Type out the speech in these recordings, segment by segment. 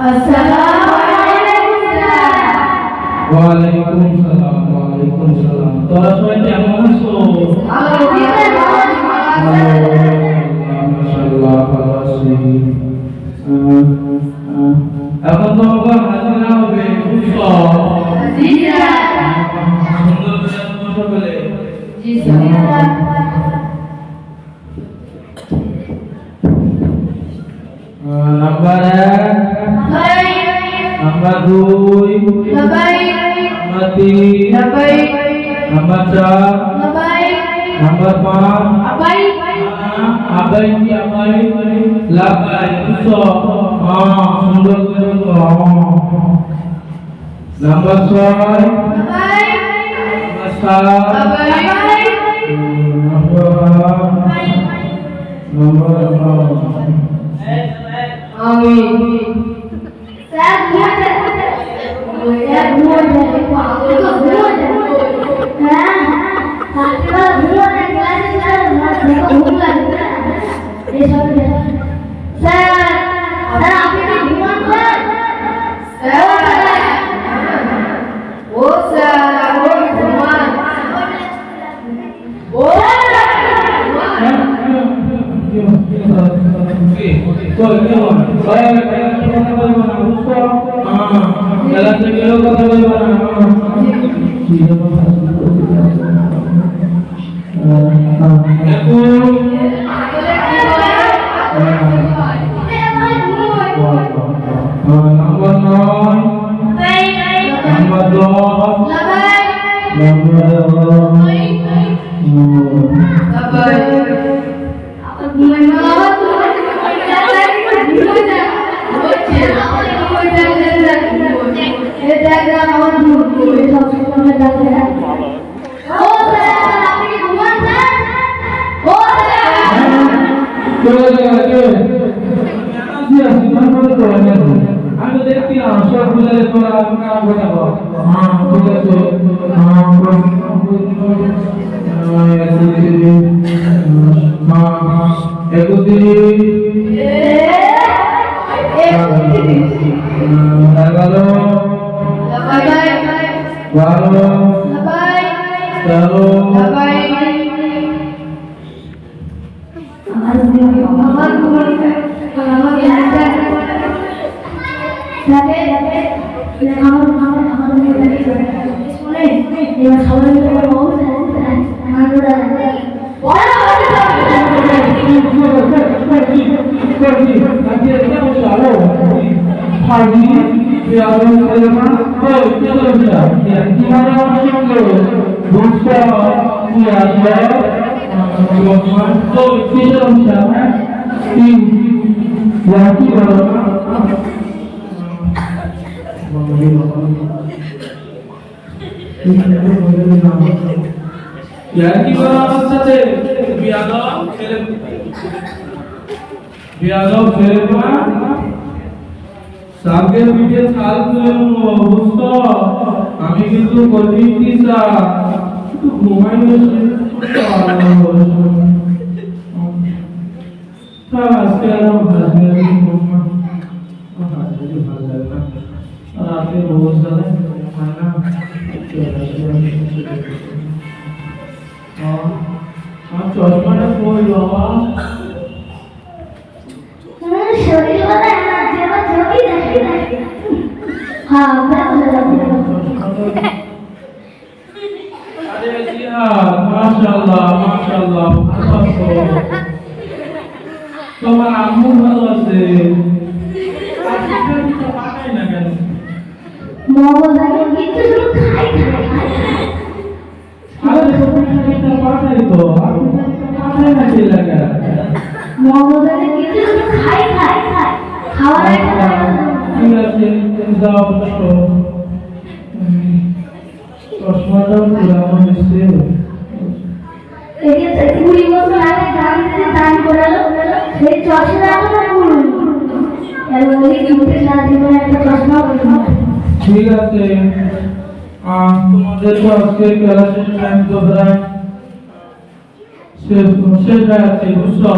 আসসালামু আলাইকুম স্যার। ওয়ালাইকুম সালাম। ওয়ালাইকুম সালাম। তোরা সবাই কেমন আছো? মাশাআল্লাহ ভালো আছি। এখন তোমাকে হাজিরা হবে বুঝছো? জি স্যার। সুন্দর করে বসে বলে। জি sir. Number 1, Labai. Number 2, Labai. Number 3, Labai. Number 4, Labai. Number 5, Abai. আবাই কি আবাই লাগাই বুঝছো? সুন্দর করে বলো। Number 6, Labai. Number 7, Labai. Number 9। Amin. Saya buat. Saya buat dari Pak. Itu buat. Hah? Saya buat dari kelas saya buat. Ini sorry. Saya apa yang buat saya? Oh saya buat. Oh. Number 9, number 10, আমি দেখছি না সব বুঝালে তোরা কাম বসাবো। ঠিক আছে। কি করা অবস্থাতে বিয়াদব ছেলে না সামনের ভিডিও ছাল তুলে বুঝতো আমি কিন্তু কঠিন টিচার একটু ঘুমাই বসে আজকে আমার হাজবেন্ড ঘুমা হাজবেন্ড ভালো লাগে না রাতে রোজ জানে হয় না আমার চশমাটা কই বাবা শরীর বলে আমার যেমন ছবি দেখে হ্যাঁ আরে জিহাদ মাশাআল্লাহ মাশাআল্লাহ তোমার আম্মু ভালো আছে পাঠাই না কেন মগজাকে কিছু শুধু খাই আরে তোমার পাঠাই তো পাঠাই না কি লাগে মগজাকে কিছু শুধু খাই খাওয়ার একটা ঠিক আছে যাও তো চশমাটা পুরানো হয়েছে এই যে 20 বছর আগে গাড়িতে দান করালো সেই চশমা আমার পুরো আর ওই কিনতে সারা জীবন একটা চশমা পরলাম ঠিক আছে তোমাদের তো আজকে ক্লাসের টাইম তো প্রায় শেষ হয়ে যাচ্ছে বুঝছো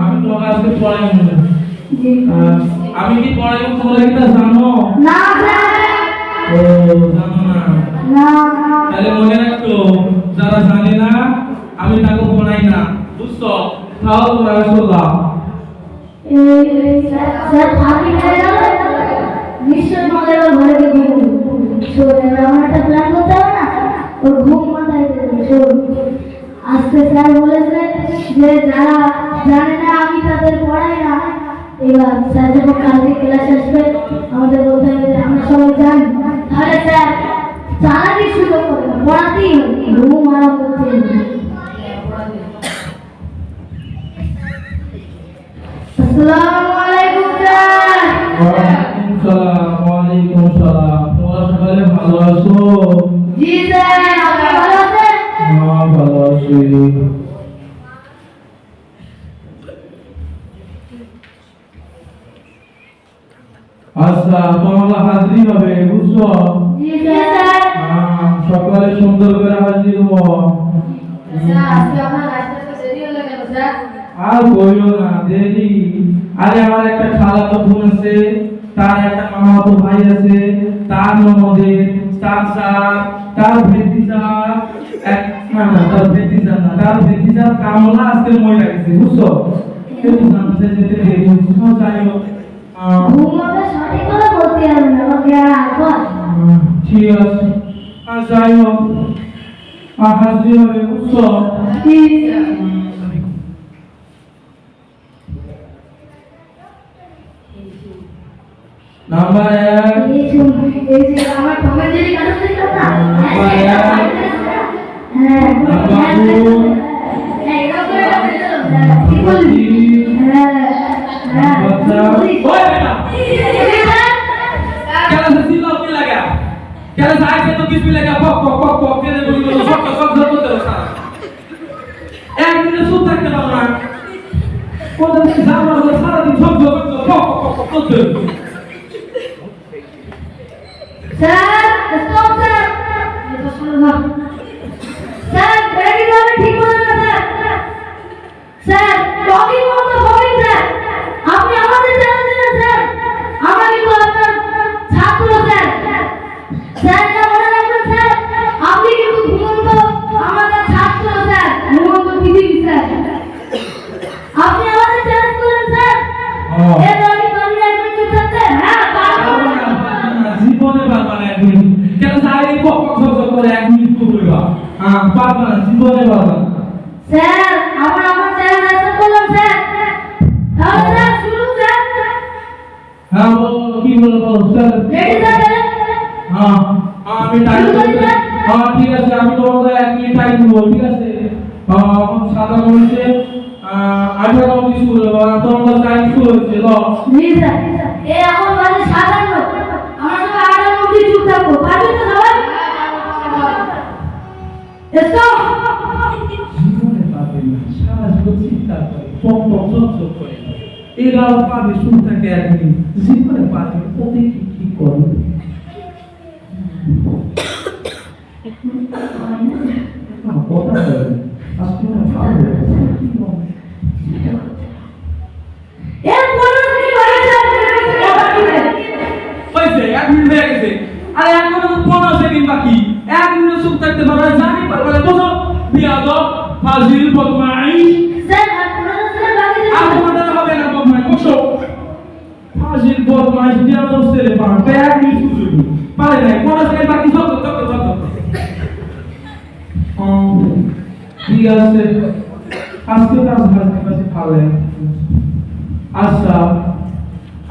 আমি তোমাকে আজকে পড়াই আমি কি পড়াই তোমরা কি তা জানো? না স্যার। ও জানো না? না। তাহলে মনে রাখতো যারা জানে না আমি তাকে পড়াই না, বুঝছো? তাও তোমরা শুনলাম। স্যার ফাঁকি হয়ে গেল, নিশ্চয় মনের ঘরে গিয়ে ঘুম শোনে। আমার একটা প্ল্যান করতে হবে না, ওর ঘুম মাথায় শোন। আজকে স্যার বলেছে যে যারা জানে না আমি তাদের পড়াই না। এবার স্যার যখন কালকে ক্লাস আসবে আমাদের বলতে হবে যে আমরা সবাই জানি, তাহলে স্যার চালাকি শুরু করবে, পড়াতেই হবে, ঘুম আরাম করতে হবে। আসসালামু আলাইকুম স্যার। ওয়ালাইকুম সালাম। ওয়ালাইকুম সালাম। তোমরা সবাই ভালো আছো? জি স্যার, আপনি ভালো আছেন? হ্যাঁ ভালো আছি। আচ্ছা তোমার হাজিরি হবে, বুঝছো? জি স্যার। সকালে সুন্দর করে হাজির হবো। স্যার আজকে আপনার লাইসেন্স দেরি হয়ে গেল স্যার। আর বইও না দেরি। আরে আমার একটা খালাতো বোন আছে, তার একটা মামাতো ভাই আছে, তার ননদের, তার স্যার, তার ভেতিজা, তার ভেতিজা না, তার ভেতিজার কামলা আজকে মহিলা গেছে, বুঝছো? একটু জানতে যেতে দেরি হচ্ছে, যাই হোক। ঘুমাবে সঠিক করে বলতে হবে না, আমাকে আর আবার। ঠিক আছে, যাই হোক, হাজির হবে, বুঝছো? জি স্যার। নাম্বার 1। এই শুন, এই যে আমার টমেটো যদি কাটো দিল না, হ্যাঁ নাম্বার 2। এটা করে ঠিক বললি। হ্যাঁ হ্যাঁ ওই বেটা কেন সিলা কি লাগা কেন সাইকে তো কিছু লাগা পক পক পক পক কেন বলি তো সব সব ধর করতে রসা এক মিনিট চুপ থাকতে পারো না কোন দিন জামা হলো সারা দিন সব সব পক পক পক করতে স্যার স্টপ স্যার, এটা শুনুন না স্যার, ব্রেকিং হবে ঠিক করে না স্যার। স্যার টকিং মতো বলিং স্যার, আপনি আমাদের জানা দিলেন স্যার, আমরা কিন্তু আপনার ছাত্র স্যার। স্যার এটা মনে রাখবেন স্যার, আপনি কিন্তু ঘুমন্ত আমাদের ছাত্র স্যার, ঘুমন্ত পৃথিবী স্যার। আপনি আমাদের চ্যালেঞ্জ করেন স্যার। এ দলই কর্মী একজন চুপ থাকতে, হ্যাঁ পারবো না। জীবনে পারবা না এক মিনিট কেন সাই পক পক সব সব করে এক মিনিট করবা পারবা না জীবনে পারবা না স্যার আমরা আমার চ্যালেঞ্জ অ্যাকসেপ্ট করলাম স্যার। তাহলে স্যার শুরু স্যার। হ্যাঁ বলো কি বলো স্যার রেডি স্যার? আমি টাইম ঠিক আছে আমি তোমাকে এক মিনিট টাইম দেবো ঠিক আছে এখন সাদা বলছে 18 অবধি শুরু হবে তোমার টাইম শুরু হচ্ছে ল জি স্যার। এ এখন বাজে 57, আমরা সবাই 8 অবধি চুপ থাকবো, পারবে তো সবাই? স্টপ। জীবনে পাবে না সারা জীবন চিন্তা করে পক পক চক করে এরা পাবে শুরু থাকে এক মিনিট জীবনে পাবে ওতে কি করে কথা বলে আজকে না ভালো এ বলো কি হয়ে যাবে? হয়েছে এক মিনিট হয়ে গেছে আরে এখন তো 15 সেকেন্ড বাকি এক মিনিট চুপ থাকতে পারবে না জানি পারবে না বুঝো বিয়াদব ফাজিল বদমাইশ স্যার আপনারা স্যার বাকি আর তোমাদের হবে না বদমাইশ বসো ফাজিল বদমাইশ বিয়াদব ছেলে পারবে এক মিনিট শুরু হইব পারে নাই 15 সেকেন্ড বাকি সব ঠিক আছে আজকে কাজ কাছে ভালো আচ্ছা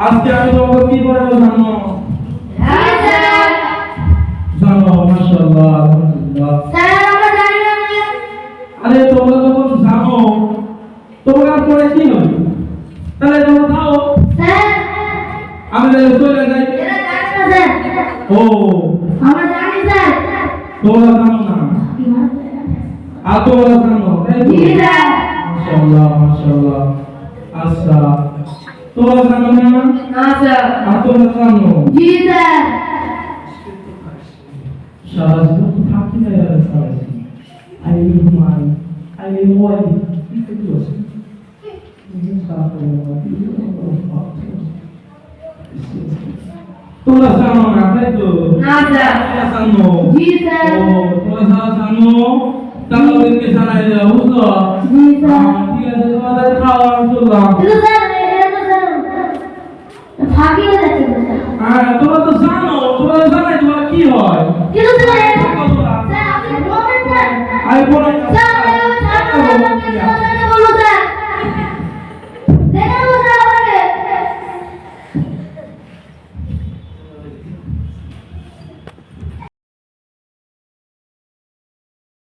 আজকে আমি তোমাকে কি করে জানো হ্যাঁ স্যার। জানো মাশাআল্লাহ আলহামদুলিল্লাহ স্যার আমরা জানি না। আরে তোমরা যখন জানো তোমরা পরে কি হবে তাহলে তোমরা দাও স্যার আমি তাহলে চলে যাই এরা জানে না স্যার। ও আমরা জানি স্যার। তোমরা জানো না আর তোমরা জানো তাই তো জি স্যার। মাশাআল্লাহ মাশাআল্লাহ আচ্ছা তোমরা জানো না না স্যার। আর তোমরা জানো জি স্যার। সারা জীবন তো থাকি না আর সারা জীবন I will worry. Itu terus. Ini satu lagi. তোমরা জানো না তাই তো? না স্যার। তোমরা জানো? জি স্যার। ও তোমরা যারা জানো তাহলে ওদেরকে জানাই দাও, বুঝলো? জি স্যার। ঠিক আছে, তোমাদের খাওয়া চললাম। কিন্তু স্যার এটা তো স্যার ফাঁকি হয়ে যাচ্ছে তো স্যার। হ্যাঁ তোমরা